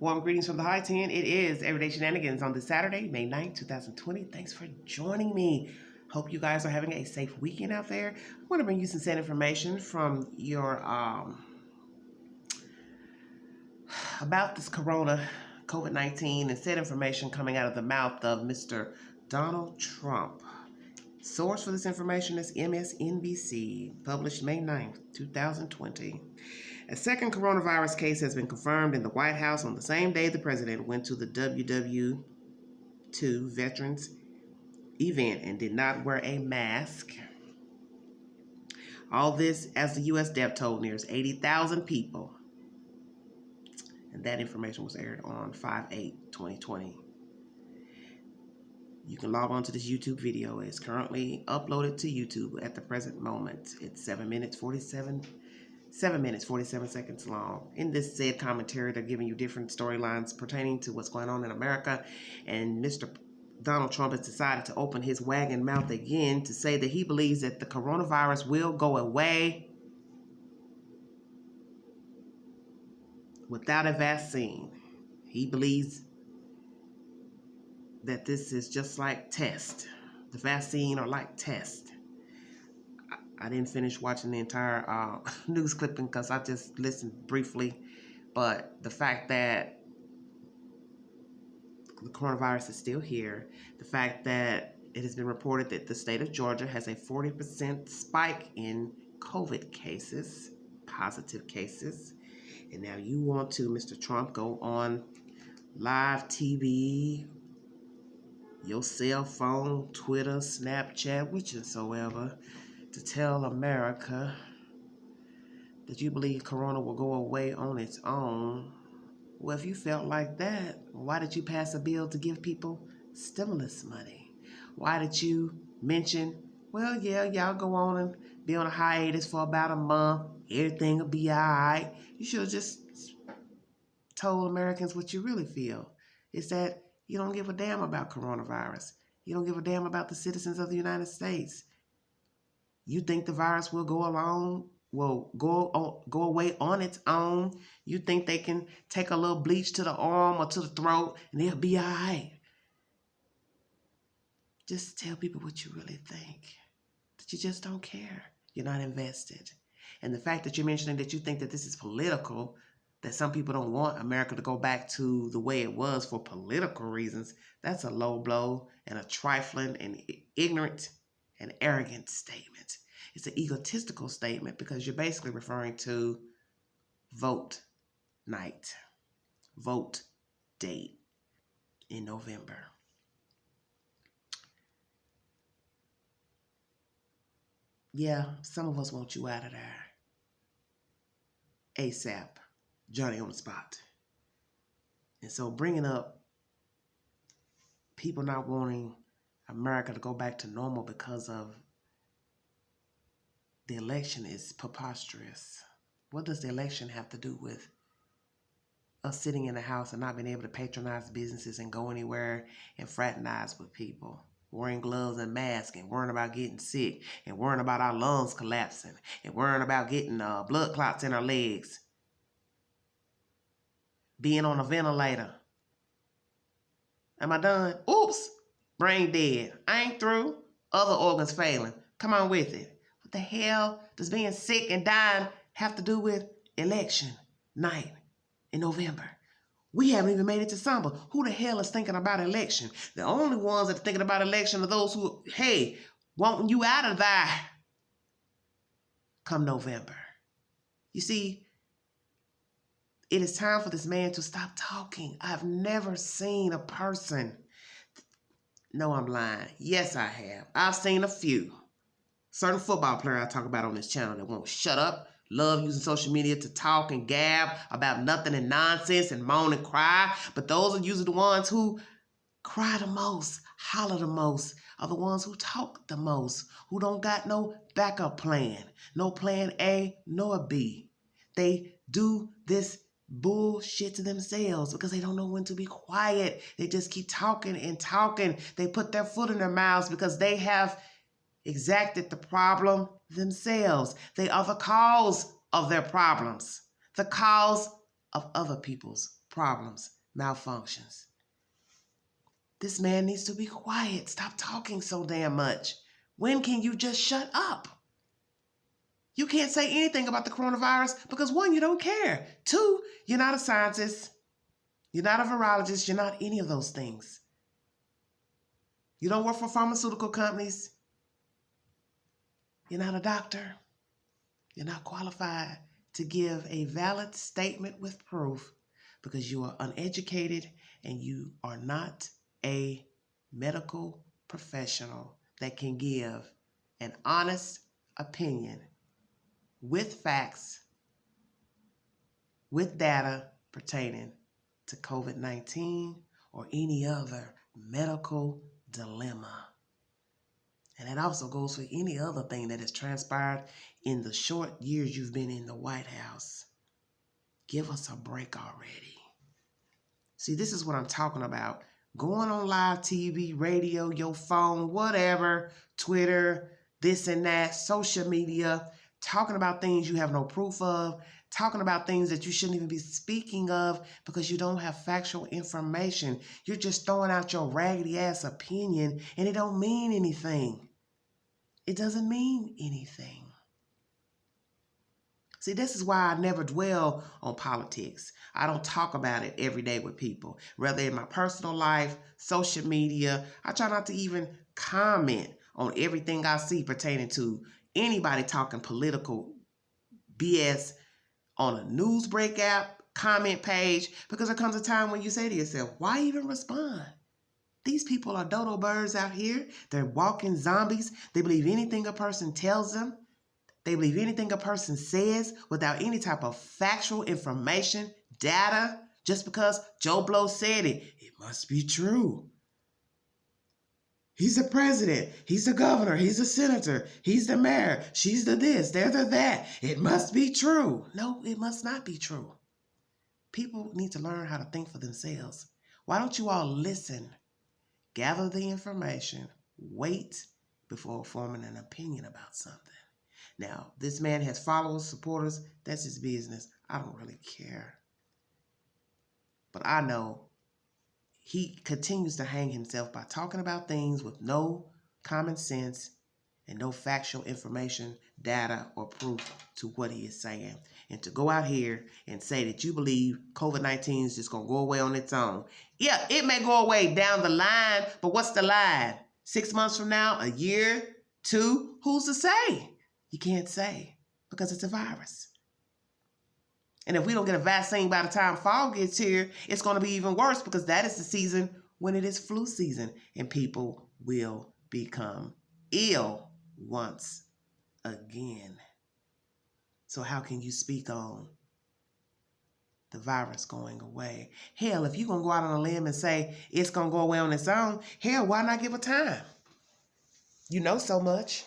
Warm greetings from the High 10. It is Everyday Shenanigans on this Saturday, May 9th, 2020. Thanks for joining me. Hope you guys are having a safe weekend out there. I want to bring you some sad information from your about this COVID-19 and sad information coming out of the mouth of Mr. Donald Trump. Source for this information is MSNBC, published May 9th, 2020. A second coronavirus case has been confirmed in the White House on the same day the president went to the WW2 Veterans event and did not wear a mask. All this as the U.S. death toll nears 80,000 people. And that information was aired on 5/8/2020. You can log on to this YouTube video. It's currently uploaded to YouTube at the present moment. It's 7 minutes 47 seconds long. In this said commentary, they're giving you different storylines pertaining to what's going on in America. And Mr. Donald Trump has decided to open his wagging mouth again to say that he believes that the coronavirus will go away without a vaccine. He believes that this is just like test. The vaccine are like test. I didn't finish watching the entire news clipping because I just listened briefly. But the fact that the coronavirus is still here, the fact that it has been reported that the state of Georgia has a 40% spike in COVID cases, positive cases, and now you want to, Mr. Trump, go on live TV, your cell phone, Twitter, Snapchat, whichsoever, to tell America that you believe Corona will go away on its own. Well, if you felt like that, why did you pass a bill to give people stimulus money? Why did you mention, well, yeah, y'all go on and be on a hiatus for about a month. Everything will be all right. You should have just told Americans what you really feel. It's that you don't give a damn about coronavirus. You don't give a damn about the citizens of the United States. You think the virus will go away on its own. You think they can take a little bleach to the arm or to the throat and they'll be all right. Just tell people what you really think. That you just don't care. You're not invested. And the fact that you're mentioning that you think that this is political, that some people don't want America to go back to the way it was for political reasons, that's a low blow and a trifling and ignorant and arrogant statement. It's an egotistical statement because you're basically referring to vote night, vote date in November. Yeah, some of us want you out of there ASAP, Johnny on the spot. And so bringing up people not wanting America to go back to normal because of the election is preposterous. What does the election have to do with us sitting in the house and not being able to patronize businesses and go anywhere and fraternize with people? Wearing gloves and masks and worrying about getting sick and worrying about our lungs collapsing and worrying about getting blood clots in our legs. Being on a ventilator. Am I done? Oops, brain dead. I ain't through. Other organs failing. Come on with it. What the hell does being sick and dying have to do with election night in November? We haven't even made it to summer. Who the hell is thinking about election? The only ones that are thinking about election are those who, hey, wanting you out of there come November. You see, it is time for this man to stop talking. I've never seen a person. No, I'm lying. Yes, I have. I've seen a few. Certain football player I talk about on this channel that won't shut up, love using social media to talk and gab about nothing and nonsense and moan and cry. But those are usually the ones who cry the most, holler the most, are the ones who talk the most, who don't got no backup plan, no plan A nor B. They do this bullshit to themselves because they don't know when to be quiet. They just keep talking and talking. They put their foot in their mouths because they have exacted the problem themselves. They are the cause of their problems, the cause of other people's problems, malfunctions. This man needs to be quiet. Stop talking so damn much. When can you just shut up? You can't say anything about the coronavirus because one, you don't care. Two, you're not a scientist. You're not a virologist. You're not any of those things. You don't work for pharmaceutical companies. You're not a doctor. You're not qualified to give a valid statement with proof because you are uneducated and you are not a medical professional that can give an honest opinion with facts, with data pertaining to COVID-19 or any other medical dilemma. And that also goes for any other thing that has transpired in the short years you've been in the White House. Give us a break already. See, this is what I'm talking about. Going on live TV, radio, your phone, whatever, Twitter, this and that, social media, talking about things you have no proof of, talking about things that you shouldn't even be speaking of because you don't have factual information. You're just throwing out your raggedy ass opinion and it don't mean anything. It doesn't mean anything. See, this is why I never dwell on politics. I don't talk about it every day with people. Whether in my personal life, social media, I try not to even comment on everything I see pertaining to anybody talking political BS on a news break app, comment page, because there comes a time when you say to yourself, why even respond? These people are dodo birds out here. They're walking zombies. They believe anything a person tells them. They believe anything a person says without any type of factual information, data. Just because Joe Blow said it, it must be true. He's the president. He's the governor. He's the senator. He's the mayor. She's the this. They're the that. It must be true. No, it must not be true. People need to learn how to think for themselves. Why don't you all listen? Gather the information. Wait before forming an opinion about something. Now, this man has followers, supporters. That's his business. I don't really care. But I know he continues to hang himself by talking about things with no common sense and no factual information, data, or proof to what he is saying. And to go out here and say that you believe COVID-19 is just going to go away on its own. Yeah, it may go away down the line, but what's the line? 6 months from now, a year, 2? Who's to say? You can't say because it's a virus. And if we don't get a vaccine by the time fall gets here, it's going to be even worse because that is the season when it is flu season and people will become ill once again. So how can you speak on the virus going away? Hell, if you're going to go out on a limb and say it's going to go away on its own, hell, why not give a time? You know so much.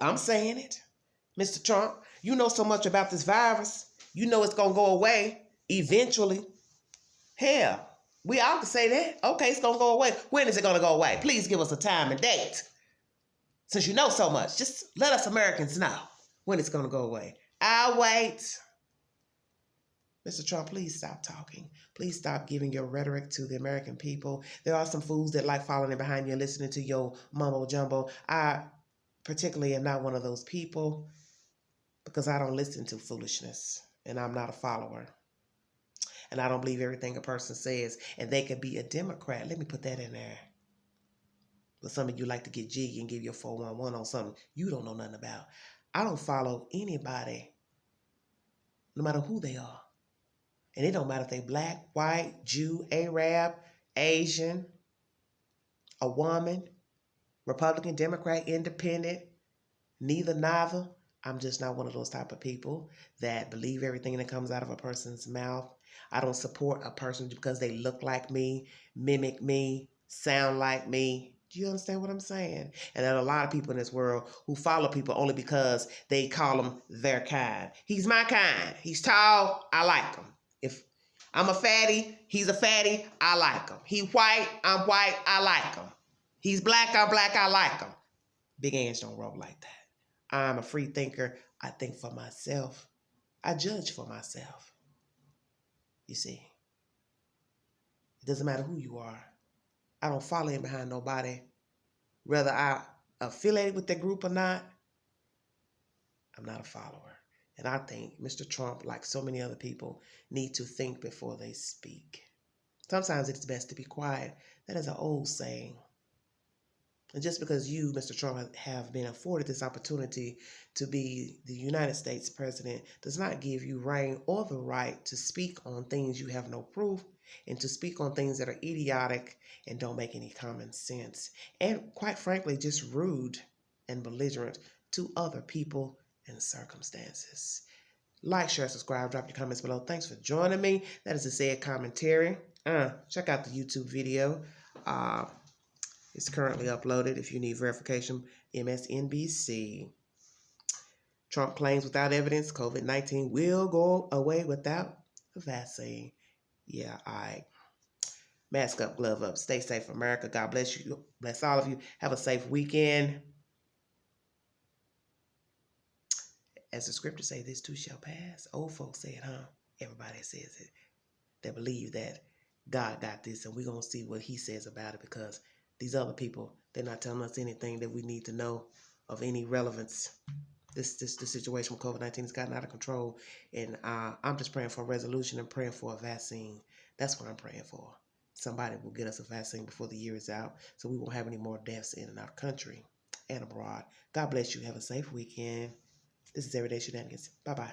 I'm saying it. Mr. Trump, you know so much about this virus. You know it's going to go away eventually. Hell, we all can say that. Okay, it's going to go away. When is it going to go away? Please give us a time and date. Since you know so much, just let us Americans know when it's going to go away. I'll wait. Mr. Trump, please stop talking. Please stop giving your rhetoric to the American people. There are some fools that like following in behind you and listening to your mumbo jumbo. I particularly am not one of those people because I don't listen to foolishness and I'm not a follower. And I don't believe everything a person says. And they could be a Democrat. Let me put that in there. But some of you like to get jiggy and give your 411 on something you don't know nothing about. I don't follow anybody, no matter who they are. And it don't matter if they black, white, Jew, Arab, Asian, a woman, Republican, Democrat, independent, neither. I'm just not one of those type of people that believe everything that comes out of a person's mouth. I don't support a person because they look like me, mimic me, sound like me. Do you understand what I'm saying? And there are a lot of people in this world who follow people only because they call them their kind. He's my kind. He's tall. I like him. If I'm a fatty, he's a fatty. I like him. He white. I'm white. I like him. He's black. I'm black. I like him. Big ants don't roll like that. I'm a free thinker. I think for myself. I judge for myself. You see, it doesn't matter who you are. I don't follow in behind nobody. Whether I affiliate with that group or not, I'm not a follower. And I think Mr. Trump, like so many other people, need to think before they speak. Sometimes it's best to be quiet. That is an old saying. And just because you, Mr. Trump, have been afforded this opportunity to be the United States president does not give you reign or the right to speak on things you have no proof and to speak on things that are idiotic and don't make any common sense. And quite frankly, just rude and belligerent to other people and circumstances. Like, share, subscribe, drop your comments below. Thanks for joining me. That is the said commentary. Check out the YouTube video. It's currently uploaded if you need verification. MSNBC. Trump claims without evidence COVID-19 will go away without a vaccine. Yeah, all right. Mask up, glove up. Stay safe, America. God bless you. Bless all of you. Have a safe weekend. As the scriptures say, this too shall pass. Old folks say it, huh? Everybody says it. They believe that God got this, and we're going to see what he says about it, because these other people, they're not telling us anything that we need to know of any relevance. The situation with COVID-19 has gotten out of control, and I'm just praying for a resolution and praying for a vaccine. That's what I'm praying for. Somebody will get us a vaccine before the year is out, so we won't have any more deaths in our country and abroad. God bless you. Have a safe weekend. This is Everyday Shenanigans. Bye-bye.